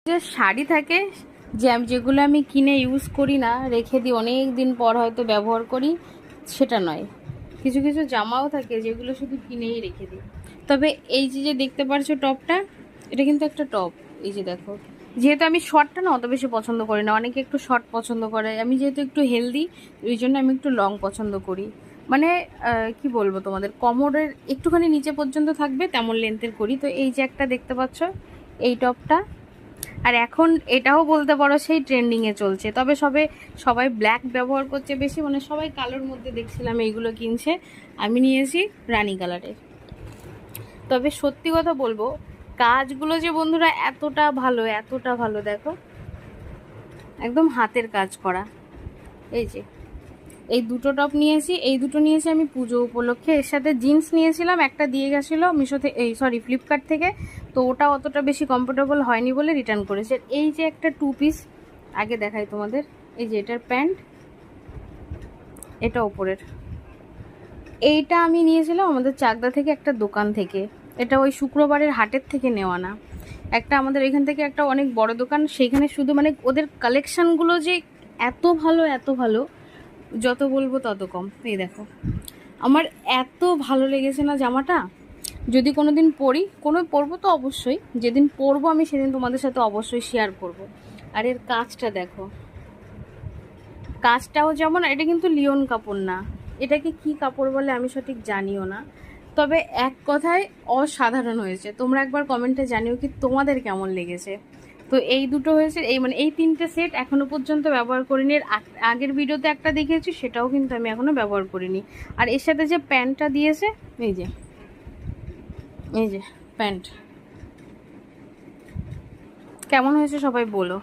যে শাড়ি থাকে যেগুলো আমি কিনে ইউজ করি না, রেখে দিই অনেক দিন পর হয়তো ব্যবহার করি, সেটা নয়। কিছু কিছু জামাও থাকে যেগুলো শুধু কিনেই রেখে দিই। তবে এই যে দেখতে পারছো টপটা, এটা কিন্তু একটা টপ। এই যে দেখো, যেহেতু আমি শর্টটা না অত বেশি পছন্দ করি না, অনেকে একটু শর্ট পছন্দ করে, আমি যেহেতু একটু হেলদি ওই জন্য আমি একটু লং পছন্দ করি। মানে কি বলবো তোমাদের, কোমরের একটুখানি নিচে পর্যন্ত থাকবে তেমন লেন্থের করি। তো এই যে একটা দেখতে পাচ্ছ এই টপটা, আর এখন এটাও বলতে পারো সেই ট্রেন্ডিংয়ে চলছে। তবে সবাই ব্ল্যাক ব্যবহার করছে বেশি, মানে সবাই কালোর মধ্যে দেখছিলাম এইগুলো কিনছে, আমি নিয়েছি রানি কালারের। তবে সত্যি কথা বলবো, কাজগুলো যে বন্ধুরা এতটা ভালো দেখো, একদম হাতের কাজ করা। এই যে এই দুটো টপ নিয়েছি, এই দুটো নিয়েছি আমি পুজো উপলক্ষে। এর সাথে জিন্স নিয়েছিলাম, একটা দিয়ে গেছিলো মিশো থেকে, ফ্লিপকার্ট থেকে। তো ওটা অতটা বেশি কমফোর্টেবল হয়নি বলে রিটার্ন করেছে। এই যে একটা 2 পিস, আগে দেখাই তোমাদের। এই যে এটার প্যান্ট, এটা ওপরের। এইটা আমি নিয়েছিলাম আমাদের চাকদা থেকে একটা দোকান থেকে, এটা ওই শুক্রবারের হাটের থেকে নেওয়া না, একটা আমাদের এখান থেকে একটা অনেক বড় দোকান, সেইখানে শুধু মানে ওদের কালেকশানগুলো যে এত ভালো, যত বলবো তত কম। এই দেখো, আমার এত ভালো লেগেছে না জামাটা, যদি কোনো দিন পরবো তো অবশ্যই, যেদিন পরবো আমি সেদিন তোমাদের সাথে অবশ্যই শেয়ার করব। আর এর কাজটা দেখো, কাজটাও যেমন, এটা কিন্তু লিওন কাপড় না, এটাকে কি কাপড় বলে আমি সঠিক জানিও না। তবে এক কথায় অসাধারণ হয়েছে। তোমরা একবার কমেন্টে জানিও কি তোমাদের কেমন লেগেছে। তো এই দুটো হয়েছে, এই মানে এই 3টে সেট এখনো পর্যন্ত ব্যবহার করিনি। এর আগের ভিডিওতে একটা দেখিয়েছি, সেটাও কিন্তু আমি এখনো ব্যবহার করিনি। আর এর সাথে যে প্যান্টটা দিয়েছে, এই যে প্যান্ট, কেমন হয়েছে সবাই বলো।